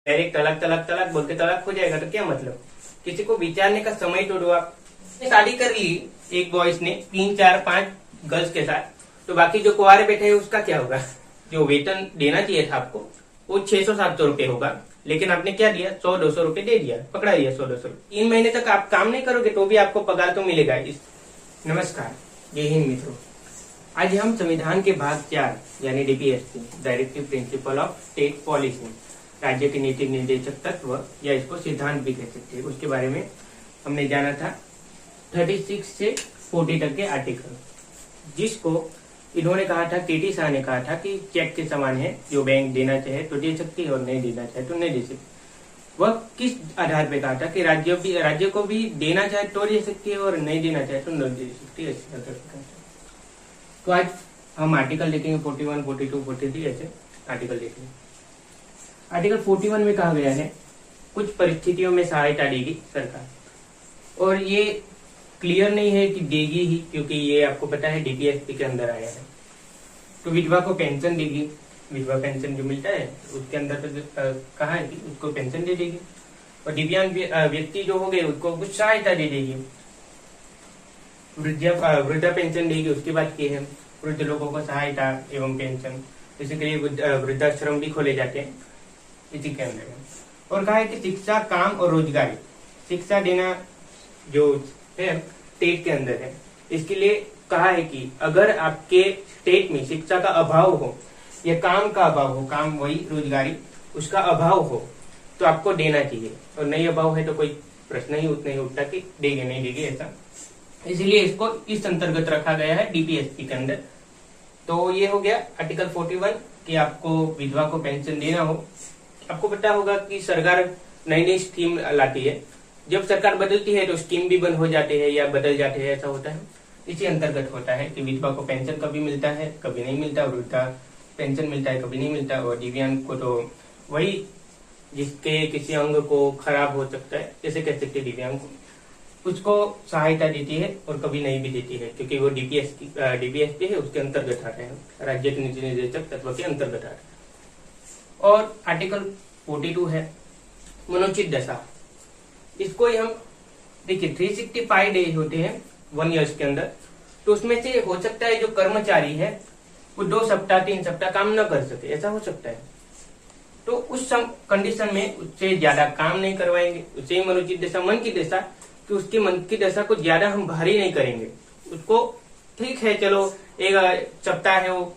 Direct तलाक तलाक तलाक बोल के तलाक हो जाएगा तो क्या मतलब। किसी को विचारने का समय तो दो। आप शादी कर ली एक बॉयज ने 3 4 5 गर्ल्स के साथ, तो बाकी जो कुंवारे बैठे हैं उसका क्या होगा। जो वेतन देना चाहिए था आपको वो 600 700 रुपए होगा, लेकिन आपने क्या दिया 100 200 रुपए दे दिया, पकड़ा दिया 100 200 रुपए। 3 महीने तक आप काम नहीं करोगे तो भी आपको पगार तो मिलेगा। नमस्कार, जय हिंद मित्रों। आज हम संविधान के भाग 4 यानी DPSP directive principle of state policy, राज्य के नीति निर्देशक तत्व या इसको सिद्धांत भी कह सकते हैं, उसके बारे में हमने जाना था। 36 से 40 तक के आर्टिकल, जिसको इन्होंने कहा था, केटी शाह ने कहा था कि चेक के समान है, जो बैंक देना चाहे तो दे सकती है और नहीं देना चाहे तो नहीं दे सकती। वह किस आधार पे कहा था कि राज्य को भी देना चाहे तो दे सकती है और नहीं देना चाहे तो नहीं दे सकती है। तो आज हम आर्टिकल देखेंगे 41 42 43 ऐसे आर्टिकल देखेंगे। आर्टिकल 41 में कहा गया है कुछ परिस्थितियों में सहायता देगी सरकार, और ये क्लियर नहीं है कि देगी ही, क्योंकि ये आपको पता है डीपीएसपी के अंदर आया है। तो विधवा को पेंशन देगी, विधवा पेंशन जो मिलता है उसके अंदर तो कहा है कि उसको पेंशन दे देगी, और दिव्यांग व्यक्ति जो हो गए उसको कुछ सहायता दे देगी। वृद्धा पेंशन देगी, उसके बाद की है वृद्ध लोगों को सहायता एवं पेंशन, इसी के लिए वृद्धाश्रम भी खोले जाते हैं इसी के अंदर। और कहा है कि शिक्षा, काम और रोजगारी, शिक्षा देना जो है स्टेट के अंदर है, इसके लिए कहा है कि अगर आपके स्टेट में शिक्षा का अभाव हो या काम का अभाव हो, काम वही रोजगारी, उसका अभाव हो तो आपको देना चाहिए, और नहीं अभाव है तो कोई प्रश्न ही नहीं उठता कि देंगे नहीं देंगे ऐसा। इसलिए इसको इस अंतर्गत रखा गया है डीपीएसपी के अंदर। तो ये हो गया आर्टिकल 41 कि आपको विधवा को पेंशन देना हो। आपको पता होगा कि सरकार नई नई स्कीम लाती है, जब सरकार बदलती है तो स्कीम भी बंद हो जाते हैं या बदल जाते हैं, ऐसा होता है। इसी अंतर्गत होता है कि विधवा को पेंशन कभी मिलता है कभी नहीं मिलता, वृद्धा पेंशन मिलता है कभी नहीं मिलता, और दिव्यांग को तो वही जिसके किसी अंग को खराब हो सकता है, जैसे कह सकते दिव्यांग को, उसको सहायता देती है और कभी नहीं भी देती है, क्योंकि वो डीपीएसपी है, उसके अंतर्गत आते हैं, राज्य के नीति निर्देशक तत्व के अंतर्गत आते हैं। और आर्टिकल 42 है मनोचित दशा। इसको हम देखिए 365 डेज होते हैं 1 ईयर के अंदर, तो उसमें से हो सकता है जो कर्मचारी है वो 2 सप्ताह 3 सप्ताह काम न कर सके, ऐसा हो सकता है। तो उस कंडीशन में उससे ज्यादा काम नहीं करवाएंगे, उससे मनोचित दशा, मन की दशा, कि उसके मन की दशा को ज्यादा हम भारी नहीं करेंगे। उसको ठीक है, चलो 1 सप्ताह है, वो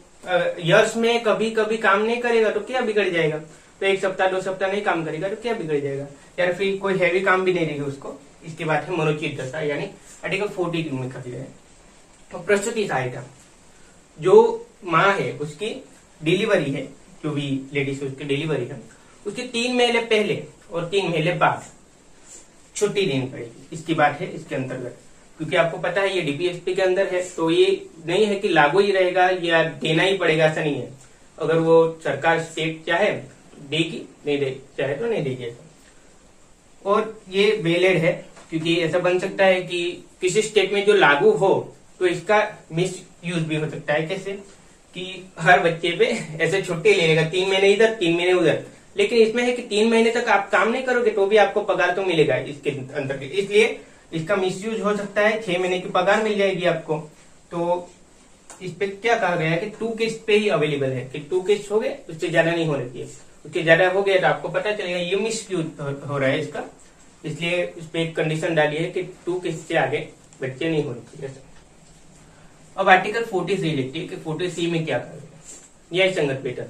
ईयर्स में कभी कभी काम नहीं करेगा तो क्या बिगड़ जाएगा, तो 1 सप्ताह 2 सप्ताह नहीं काम करेगा तो क्या बिगड़ जाएगा, या फिर कोई हैवी काम भी नहीं देगा उसको। इसके बाद है मनोचित दशा, यानी आर्टिकल 42 में कहा गया है। तो प्रसूति सहायता, जो माँ है उसकी डिलीवरी है, जो भी लेडीज उसकी डिलीवरी है, उसके 3 महीने पहले और 3 महीने बाद छुट्टी देनी पड़ेगी। इसकी बात है इसके अंतर्गत, क्योंकि आपको पता है ये डीपीएसपी के अंदर है, तो ये नहीं है कि लागू ही रहेगा या देना ही पड़ेगा, ऐसा नहीं है। अगर वो सरकार स्टेट चाहे देगी, नहीं दे चाहे तो नहीं देगी ऐसा। और ये वैलिड है, क्योंकि ऐसा बन सकता है कि किसी स्टेट में जो लागू हो तो इसका मिस यूज भी हो सकता है। कैसे कि हर बच्चे पे ऐसे छुट्टी ले लेगा, 3 महीने इधर 3 महीने उधर, लेकिन इसमें है कि 3 महीने तक आप काम नहीं करोगे तो भी आपको पगार तो मिलेगा इसके अंदर, इसलिए इसका मिसयूज हो सकता है। 6 महीने की पगार मिल जाएगी आपको। तो इस पे क्या कहा गया है कि 2 केस पे ही अवेलेबल है, कि 2 केस हो गए, उससे ज्यादा नहीं होने चाहिए। उसके ज्यादा हो गया तो आपको पता चलेगा ये मिसयूज हो रहा है इसका, इसलिए इस पे एक कंडीशन डाली है कि 2 केस से आगे बच्चे नहीं होने चाहिए। अब आर्टिकल 43 लिखती है कि 43 में क्या कहा गया, न्याय संगत वेतन।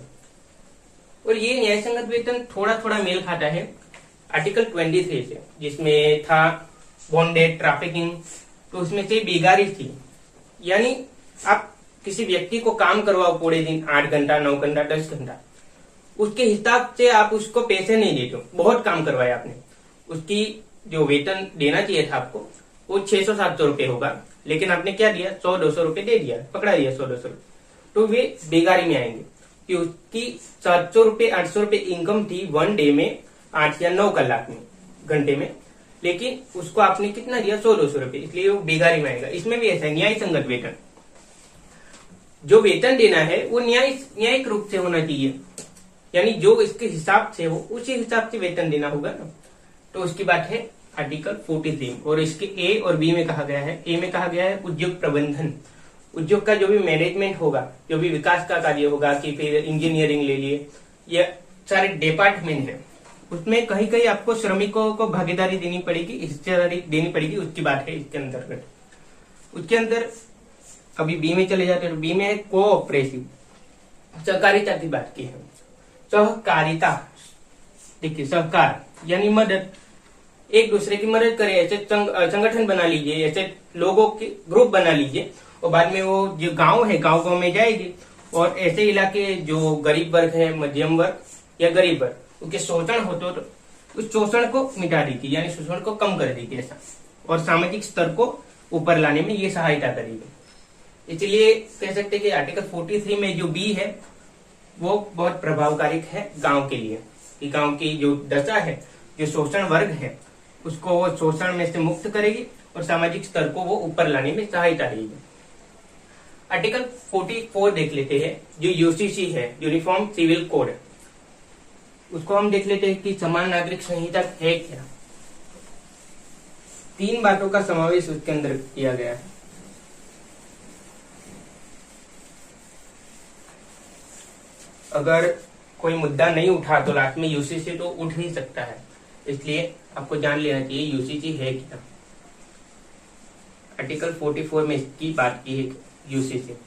और ये न्याय संगत वेतन थोड़ा थोड़ा मेल खाता है आर्टिकल 23 से, जिसमें था बॉन्डेड ट्रैफिकिंग, तो उसमें से बेगारी थी, यानी आप किसी व्यक्ति को काम करवाओ पूरे दिन 8 घंटा 9 घंटा 10 घंटा, उसके हिसाब से आप उसको पैसे नहीं देते हो, बहुत काम करवाया आपने, उसकी जो वेतन देना चाहिए था आपको वो 600 700 रुपए होगा, लेकिन आपने क्या दिया 100 200 रुपए दे दिया, पकड़ा दिया 100 200 रुपए, तो वे बेगारी में आएंगे कि उसकी 700 रुपए 800 रुपए इनकम थी 1 डे में, 8 या 9 कलाक में, घंटे में, लेकिन उसको आपने कितना दिया 100 200 रुपए, इसलिए वो बेगारी में आएगा। इसमें भी ऐसा है, न्याय संगत वेतन, जो वेतन देना है वो न्यायिक रूप से होना चाहिए, यानी जो इसके हिसाब से हो उसी हिसाब से वेतन देना होगा ना। तो उसकी बात है आर्टिकल 43। और इसके ए और बी में कहा गया है, ए में कहा गया है उद्योग प्रबंधन, उद्योग का जो भी मैनेजमेंट होगा, जो भी विकास का कार्य होगा, कि फिर इंजीनियरिंग ले लिए, ये सारे डिपार्टमेंट है, उसमें कहीं कहीं आपको श्रमिकों को भागीदारी देनी पड़ेगी, हिस्सेदारी देनी पड़ेगी, उसकी बात है इसके अंतर्गत। उसके अंदर अभी बी में चले जाते हैं, बी में है कोऑपरेटिव, सहकारिता की बात की है। सहकारिता, देखिए सहकार यानी मदद, एक दूसरे की मदद करें, ऐसे संगठन बना लीजिए, ऐसे लोगों के ग्रुप बना लीजिए, और बाद में वो जो गांव है गांव गांव में जाएगी, और ऐसे इलाके जो गरीब वर्ग है, मध्यम वर्ग या गरीब वर्ग, उनके शोषण हो तो उस शोषण को मिटा देगी, यानी शोषण को कम कर देगी ऐसा, और सामाजिक स्तर को ऊपर लाने में ये सहायता करेगी। इसलिए कह सकते हैं कि आर्टिकल 43 में जो बी है वो बहुत प्रभावकारी है गांव के लिए, कि गांव की जो दशा है, जो शोषण वर्ग है, उसको वो शोषण में से मुक्त करेगी और सामाजिक स्तर को वो ऊपर लाने में सहायता देगी। आर्टिकल 44 देख लेते हैं, जो यूसीसी है, यूनिफॉर्म सिविल कोड, उसको हम देख लेते हैं कि समान नागरिक संहिता है क्या। 3 बातों का समावेश उसके अंदर किया गया है। अगर कोई मुद्दा नहीं उठा तो लास्ट में यूसीसी तो उठ ही सकता है, इसलिए आपको जान लेना चाहिए यूसीसी है क्या। आर्टिकल 44 में इसकी बात की है, यूसीसी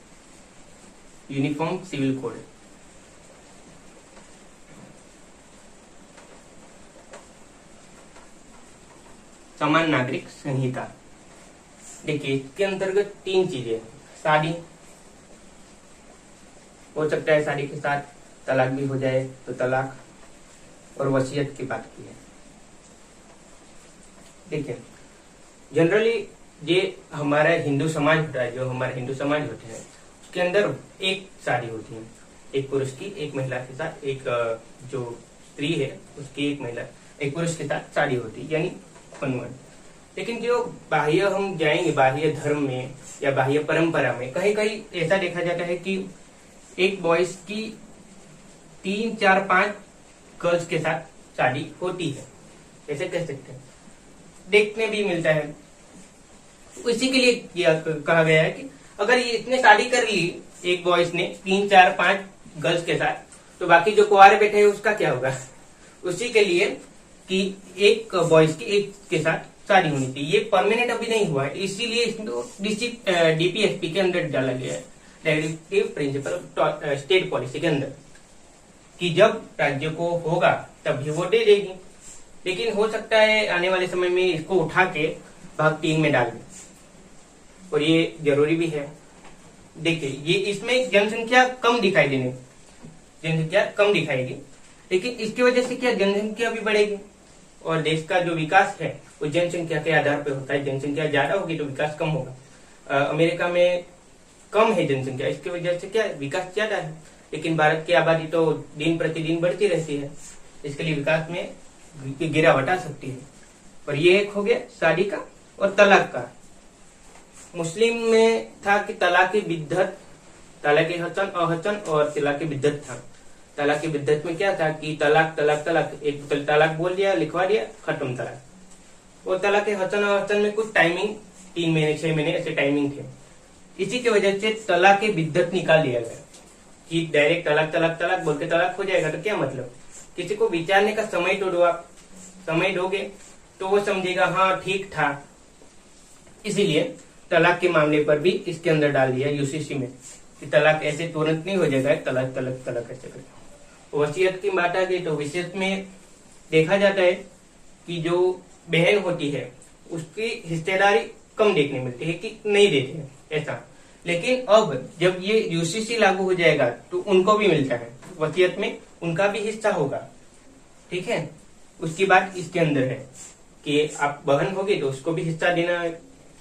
यूनिफॉर्म सिविल कोड। समान नागरिक संहिता, देखिए इसके अंतर्गत 3 चीजें, शादी हो सकता है, शादी के साथ तलाक भी हो जाए तो तलाक, और वसीयत की बात की है। देखिए जनरली ये हमारा हिंदू समाज होता है, जो हमारे हिंदू समाज होते हैं उसके अंदर एक शादी होती है, एक पुरुष की एक महिला के साथ, एक जो स्त्री है उसकी एक पुरुष के साथ शादी होती है, यानी कन्वर्ट। लेकिन जो बाह्य हम जाएंगे, बाह्य धर्म में या बाह्य परंपरा में कहीं कहीं ऐसा देखा जाता है कि एक बॉयज की 3, 4, 5 गर्ल्स के साथ शादी होती है, ऐसे कह सकते हैं, देखने भी मिलता है। इसी के लिए कहा गया है कि अगर ये इतने शादी कर ली एक बॉयज ने 3, 4, 5 गर्ल्स के साथ, तो बाकी जो कुंवारे बैठे हैं उसका क्या होगा। उसी के लिए कि एक बॉयज की एक के साथ शादी होनी चाहिए, ये परमानेंट अभी नहीं हुआ है, इसीलिए इसको डीपीएसपी के अंदर डाला गया है, डायरेक्टिव प्रिंसिपल स्टेट पॉलिसी के अंदर, कि जब राज्य को होगा तभी वो दे देगी। लेकिन हो सकता है आने वाले समय में इसको उठा के भाग 3 में डाल दें, और ये जरूरी भी है। देखिए ये इसमें जनसंख्या कम दिखाई देने, जनसंख्या कम दिखाएगी, लेकिन इसकी वजह से क्या जनसंख्या भी बढ़ेगी, और देश का जो विकास है वो जनसंख्या के आधार पर होता है। जनसंख्या ज्यादा होगी तो विकास कम होगा। अमेरिका में कम है जनसंख्या, इसकी वजह से क्या विकास ज्यादा है, लेकिन भारत की आबादी तो दिन प्रतिदिन बढ़ती रहती है, इसके लिए विकास में गिरावट आ सकती है। और ये एक हो गया शादी का। और तलाक का, मुस्लिम में था कि तलाक बिद्दत, तलाक हसन अहसन और तलाक बिद्दत था। तलाक बिद्दत में क्या था कि तलाक तलाक तलाक, एक तलाक बोल दिया, लिखवा दिया, खत्म तलाक। और तलाक हसन अहसन में कुछ टाइमिंग 3 महीने 6 महीने ऐसे टाइमिंग थे। इसी की वजह से तलाक बिद्दत निकाल दिया गया कि डायरेक्ट तलाक तलाक तलाक बोल के तलाक हो जाएगा। तो क्या मतलब, किसी को विचारने का समय तो दो, आप समय दोगे तो वो समझेगा हाँ ठीक था। इसीलिए तलाक के मामले पर भी इसके अंदर डाल दिया यूसीसी में कि तलाक ऐसे तुरंत नहीं हो जाएगा, तलाक तलाक तलाक ऐसे करके। वसीयत की बात आ गई तो वसीयत में देखा जाता है कि जो बहन होती है उसकी हिस्सेदारी कम देखने मिलती है, कि नहीं देते हैं ऐसा। लेकिन अब जब ये यूसीसी लागू हो जाएगा तो उनको भी मिलता है, वसीयत में उनका भी हिस्सा होगा, ठीक है। उसकी बात इसके अंदर है कि आप बहन होगी तो उसको भी हिस्सा देना है,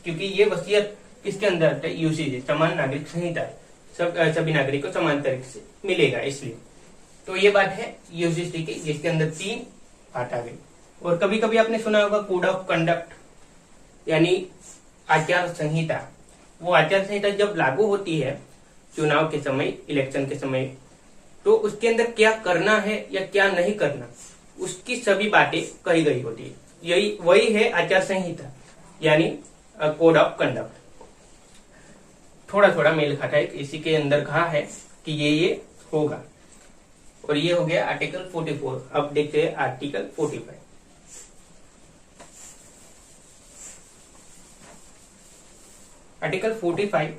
क्योंकि ये वसीयत इसके अंदर यूसीसी समान नागरिक संहिता, सभी नागरिक को समान तरीके से मिलेगा, इसलिए। तो ये बात है यूसीसी की, जिसके अंदर 3 बात आ गई। और कभी कभी आपने सुना होगा कोड ऑफ कंडक्ट, यानी आचार संहिता। वो आचार संहिता जब लागू होती है चुनाव के समय, इलेक्शन के समय, तो उसके अंदर क्या करना है या क्या नहीं करना, उसकी सभी बातें कही गई होती है। यही वही है आचार संहिता, यानी कोड ऑफ कंडक्ट। थोड़ा थोड़ा मेल खाता है, इसी के अंदर कहा है कि ये होगा। और ये हो गया आर्टिकल 44। अब देखते हैं आर्टिकल 45। आर्टिकल 45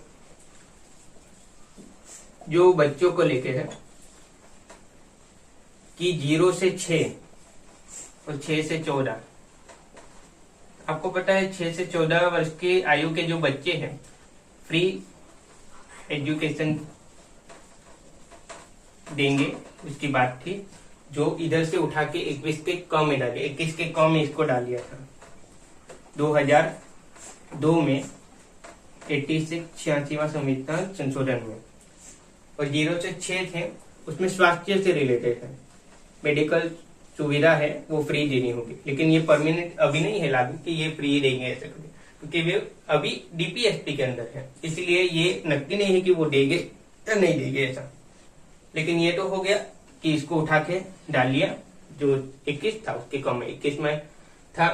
जो बच्चों को लेके है कि 0 से 6 और 6 से 14। आपको पता है 6 से 14 वर्ष के आयु के जो बच्चे हैं फ्री एजुकेशन देंगे, उसकी बात थी। जो इधर से उठा के 21 के कम में डाले, 21 के कम में इसको डाल दिया था 2002 में 86वां संविधान संशोधन में। और 0 से 6 थे, उसमें स्वास्थ्य से रिलेटेड है, मेडिकल सुविधा है वो फ्री देनी होगी। लेकिन ये परमानेंट अभी नहीं है लागू कि ये फ्री देंगे ऐसे करके, क्योंकि वे अभी डीपीएसपी के अंदर है, इसलिए ये नक्की नहीं है कि वो देंगे या नहीं देंगे ऐसा। लेकिन ये तो हो गया कि इसको उठा के डाल लिया, जो 21 था उसके कम में, 21 में था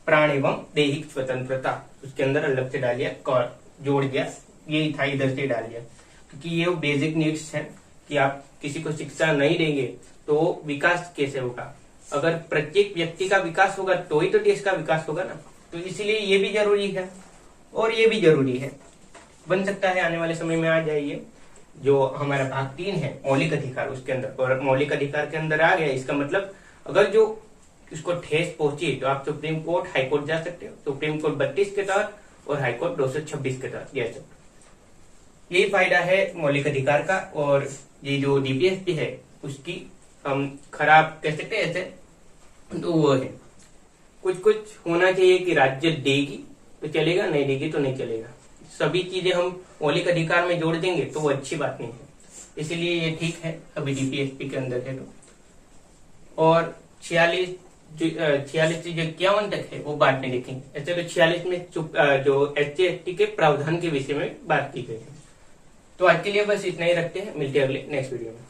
प्राण एवं दैहिक स्वतंत्रता, उसके अंदर अलग से डाल लिया, जोड़ दिया, यही था इधर से डाल दिया। क्योंकि ये बेसिक नीड्स है कि आप किसी को शिक्षा नहीं देंगे तो विकास कैसे होगा। अगर प्रत्येक व्यक्ति का विकास होगा तो ही तो देश का विकास होगा ना। तो इसीलिए ये भी जरूरी है और ये भी जरूरी है। बन सकता है आने वाले समय में आ जाइए जो हमारा भाग 3 है मौलिक अधिकार, उसके अंदर, और मौलिक अधिकार के अंदर आ गया, इसका मतलब अगर जो उसको ठेस पहुंची तो आप सुप्रीम कोर्ट, हाई कोर्ट जा सकते हो। सुप्रीम कोर्ट 32 के तहत और हाई कोर्ट 226 के तहत जा सकते हो। यही फायदा है मौलिक अधिकार का। और ये जो डीपीएसपी है उसकी हम खराब कह सकते हैं ऐसे, तो वो है कुछ कुछ होना चाहिए कि राज्य देगी तो चलेगा, नहीं देगी तो नहीं चलेगा। सभी चीजें हम मौलिक अधिकार में जोड़ देंगे तो वो अच्छी बात नहीं है, इसीलिए ये ठीक है अभी डीपीएसपी के अंदर है तो। और 46 से जो 51 तक है वो बाद में देखेंगे। ऐसे तो 46 में जो SC/ST के प्रावधान के विषय में बात की गई है। तो आज के लिए बस इतना ही रखते हैं, मिलते हैं अगले नेक्स्ट वीडियो में।